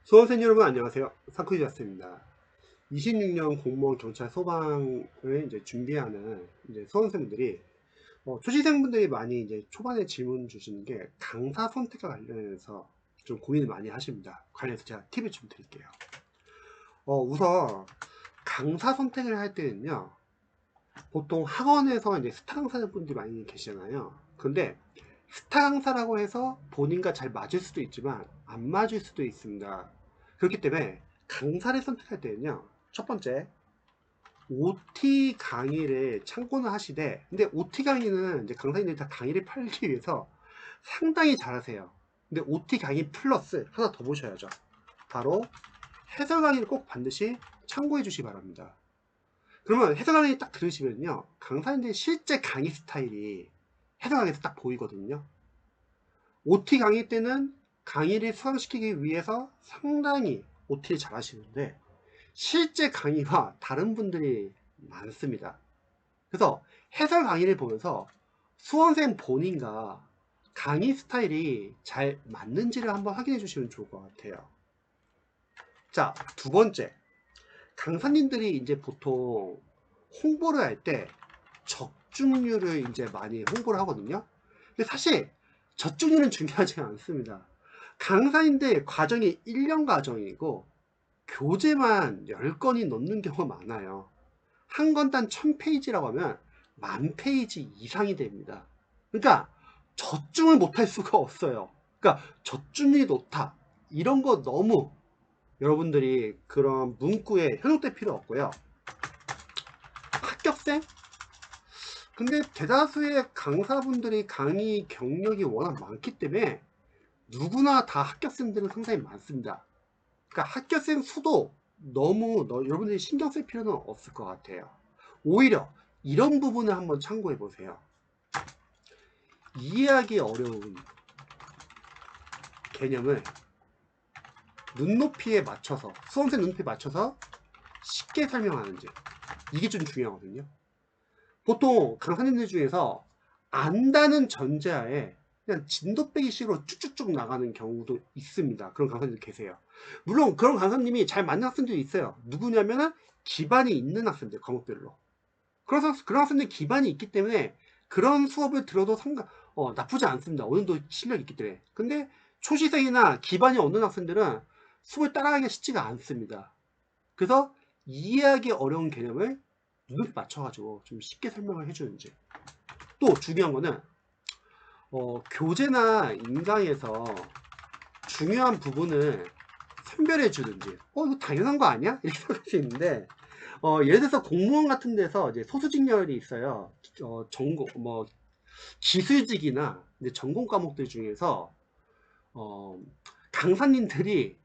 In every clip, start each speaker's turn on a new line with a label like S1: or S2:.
S1: 수험생 여러분 안녕하세요. 사쿠이자스입니다. 26년 공무원 경찰 소방을 이제 준비하는 이제 수험생분들이 초시생분들이 많이 이제 초반에 질문 주시는 게 강사 선택과 관련해서 좀 고민을 많이 하십니다. 관련해서 제가 팁을 좀 드릴게요. 우선 강사 선택을 할 때는요, 보통 학원에서 이제 스타 강사분들이 많이 계시잖아요. 근데 스타 강사라고 해서 본인과 잘 맞을 수도 있지만 안 맞을 수도 있습니다. 그렇기 때문에 강사를 선택할 때는요, 첫 번째 OT 강의를 참고는 하시되, 근데 OT 강의는 이제 강사님들이 다 강의를 팔기 위해서 상당히 잘하세요. 근데 OT 강의 플러스 하나 더 보셔야죠. 바로 해설 강의를 꼭 반드시 참고해 주시기 바랍니다. 그러면 해설 강의 딱 들으시면요, 강사님들의 실제 강의 스타일이 해설 강의에서 딱 보이거든요. OT 강의 때는 강의를 수강시키기 위해서 상당히 OT를 잘 하시는데 실제 강의와 다른 분들이 많습니다. 그래서 해설 강의를 보면서 수험생 본인과 강의 스타일이 잘 맞는지를 한번 확인해 주시면 좋을 것 같아요. 자, 두 번째, 강사님들이 이제 보통 홍보를 할 때 적중률을 이제 많이 홍보를 하거든요. 근데 사실 적중률은 중요하지 않습니다. 강사인데 과정이 1년 과정이고 교재만 10건이 넘는 경우가 많아요. 한 건당 1000페이지라고 하면 10,000페이지 이상이 됩니다. 그러니까 적중을 못할 수가 없어요. 그러니까 적중률이 높다, 이런 거 너무 여러분들이 그런 문구에 현혹될 필요 없고요. 합격생? 근데 대다수의 강사분들이 강의 경력이 워낙 많기 때문에 누구나 다 합격생들은 상당히 많습니다. 그러니까 합격생 수도 너무 여러분들이 신경 쓸 필요는 없을 것 같아요. 오히려 이런 부분을 한번 참고해 보세요. 이해하기 어려운 개념을 눈높이에 맞춰서, 수험생 눈높이에 맞춰서 쉽게 설명하는지, 이게 좀 중요하거든요. 보통 강사님들 중에서 안다는 전제하에 그냥 진도 빼기 식으로 쭉쭉쭉 나가는 경우도 있습니다. 그런 강사님들 계세요. 물론 그런 강사님이 잘 맞는 학생들이 있어요. 누구냐면은 기반이 있는 학생들, 과목별로. 그래서 그런 학생들 기반이 있기 때문에 그런 수업을 들어도 나쁘지 않습니다. 어느 정도 실력이 있기 때문에. 근데 초시생이나 기반이 없는 학생들은 수업을 따라가기가 쉽지가 않습니다. 그래서 이해하기 어려운 개념을 눈을 맞춰가지고 좀 쉽게 설명을 해주는지. 또 중요한 거는 교재나 인강에서 중요한 부분을 선별해 주는지. 이거 당연한 거 아니야? 이렇게 생각할 수 있는데, 예를 들어서 공무원 같은 데서 이제 소수직렬이 있어요. 전공 기술직이나 이제 전공 과목들 중에서 어, 강사님들이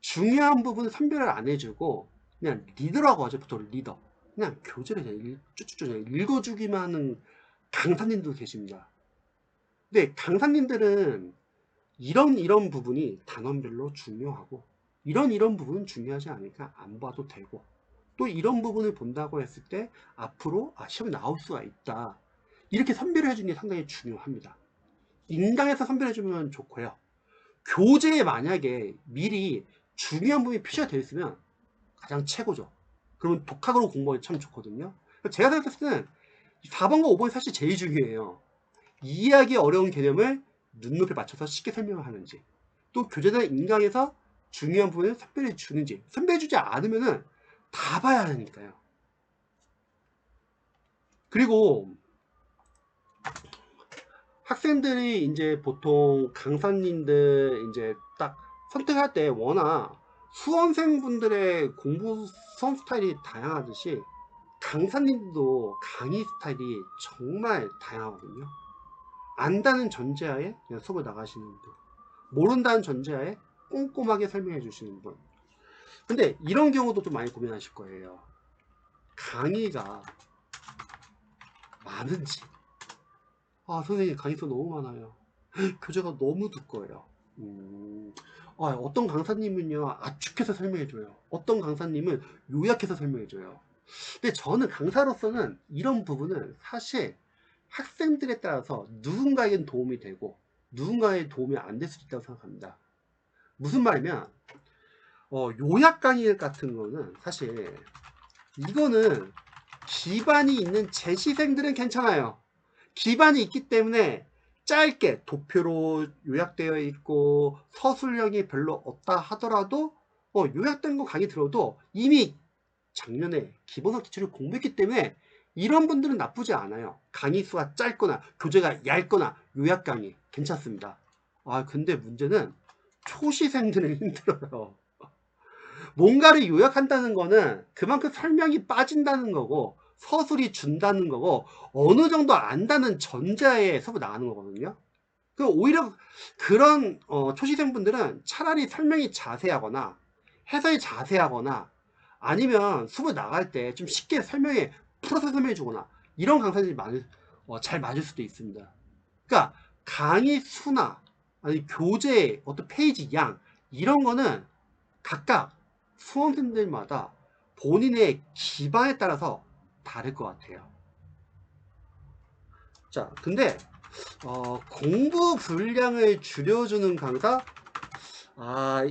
S1: 중요한 부분을 선별을 안 해주고 그냥 리더라고 하죠. 보통 리더. 그냥 교재를 그냥 쭉쭉쭉 읽어주기만 하는 강사님도 계십니다. 근데 강사님들은 이런 부분이 단원별로 중요하고 이런 부분은 중요하지 않으니까 안 봐도 되고, 또 이런 부분을 본다고 했을 때 앞으로 시험에 나올 수가 있다, 이렇게 선별을 해주는 게 상당히 중요합니다. 인강에서 선별해 주면 좋고요. 교재에 만약에 미리 중요한 부분이 표시가 되어 있으면 가장 최고죠. 그러면 독학으로 공부하기 참 좋거든요. 제가 생각했을 때는 4번과 5번이 사실 제일 중요해요. 이해하기 어려운 개념을 눈높이에 맞춰서 쉽게 설명을 하는지, 또 교재나 인강에서 중요한 부분을 선별해 주는지. 선별해 주지 않으면은 다 봐야 하니까요. 그리고 학생들이 이제 보통 강사님들 이제 딱 선택할 때 워낙 수험생분들의 공부 수험 스타일이 다양하듯이 강사님도 강의 스타일이 정말 다양하거든요. 안다는 전제하에 그냥 수업을 나가시는 분, 모른다는 전제하에 꼼꼼하게 설명해 주시는 분. 근데 이런 경우도 좀 많이 고민하실 거예요. 강의가 많은지. 선생님 강의서 너무 많아요. 교재가 너무 두꺼워요. 어떤 강사님은요 압축해서 설명해줘요. 어떤 강사님은 요약해서 설명해줘요. 근데 저는 강사로서는 이런 부분은 사실 학생들에 따라서 누군가에겐 도움이 되고 누군가에 도움이 안 될 수 있다고 생각합니다. 무슨 말이면 요약 강의 같은 거는 사실 이거는 기반이 있는 재시생들은 괜찮아요. 기반이 있기 때문에 짧게 도표로 요약되어 있고 서술형이 별로 없다 하더라도 요약된 거 강의 들어도 이미 작년에 기본학 기초를 공부했기 때문에 이런 분들은 나쁘지 않아요. 강의 수가 짧거나 교재가 얇거나 요약 강의 괜찮습니다. 근데 문제는 초시생들은 힘들어요. 뭔가를 요약한다는 거는 그만큼 설명이 빠진다는 거고 서술이 준다는 거고 어느 정도 안다는 전제하에 수업 나가는 거거든요. 오히려 그런 초시생분들은 차라리 설명이 자세하거나 해설이 자세하거나 아니면 수업 나갈 때 좀 쉽게 풀어서 설명해 주거나 이런 강사들이 잘 맞을 수도 있습니다. 그러니까 강의 수나 아니 교재 어떤 페이지 양 이런 거는 각각 수험생들마다 본인의 기반에 따라서 다를 것 같아요. 자, 근데 공부 분량을 줄여주는 강사?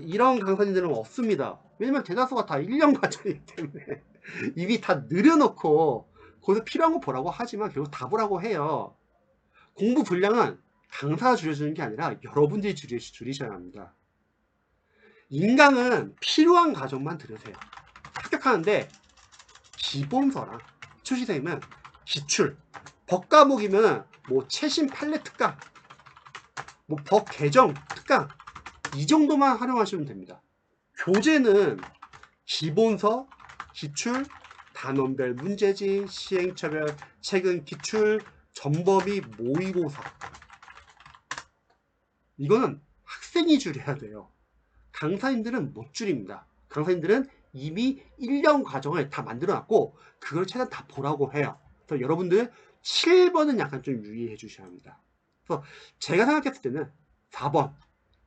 S1: 이런 강사님들은 없습니다. 왜냐면 대다수가 다 1년 과정이기 때문에 이미 다 늘여놓고 거기서 필요한 거 보라고 하지만 결국 다 보라고 해요. 공부 분량은 강사가 줄여주는 게 아니라 여러분들이 줄이셔야 합니다. 인강은 필요한 과정만 들으세요. 합격하는데 기본서랑 초시생은 기출, 법 과목이면 뭐 최신 판례 특강, 뭐 법 개정 특강 이 정도만 활용하시면 됩니다. 교재는 기본서, 기출, 단원별 문제지, 시행처별, 최근 기출, 전범위 모의고사 이거는 학생이 줄여야 돼요. 강사님들은 못 줄입니다. 강사님들은 이미 1년 과정을 다 만들어 놨고 그걸 최대한 다 보라고 해요. 그래서 여러분들 7번은 약간 좀 유의해 주셔야 합니다. 그래서 제가 생각했을 때는 4번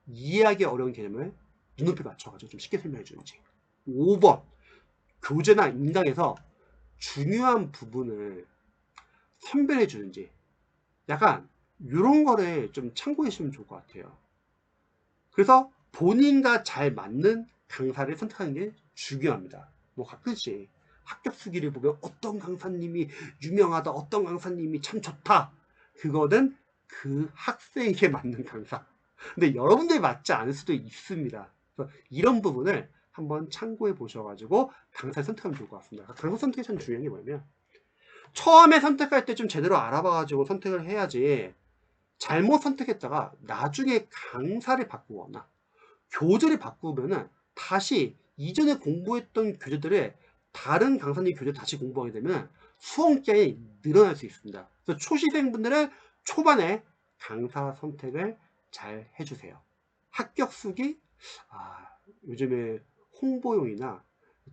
S1: 이해하기 어려운 개념을 눈높이 맞춰가지고 좀 쉽게 설명해 주는지, 5번 교재나 인강에서 중요한 부분을 선별해 주는지 약간 이런 거를 좀 참고해 주시면 좋을 것 같아요. 그래서 본인과 잘 맞는 강사를 선택하는 게 중요합니다. 뭐 가끔씩 합격 수기를 보면 어떤 강사님이 유명하다, 어떤 강사님이 참 좋다. 그거는 그 학생에게 맞는 강사. 근데 여러분들이 맞지 않을 수도 있습니다. 그래서 이런 부분을 한번 참고해 보셔가지고 강사를 선택하면 좋을 것 같습니다. 강사 선택이 참 중요한 게 뭐냐면 처음에 선택할 때 좀 제대로 알아봐가지고 선택을 해야지 잘못 선택했다가 나중에 강사를 바꾸거나 교재를 바꾸면은 다시 이전에 공부했던 교재들을 다른 강사님 교재 다시 공부하게 되면 수험 기간이 늘어날 수 있습니다. 그래서 초시생분들은 초반에 강사 선택을 잘 해주세요. 합격 수기 요즘에 홍보용이나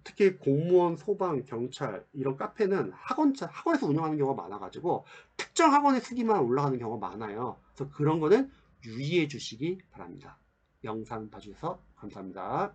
S1: 특히 공무원, 소방, 경찰 이런 카페는 학원에서 운영하는 경우가 많아가지고 특정 학원의 수기만 올라가는 경우가 많아요. 그래서 그런 거는 유의해 주시기 바랍니다. 영상 봐주셔서 감사합니다.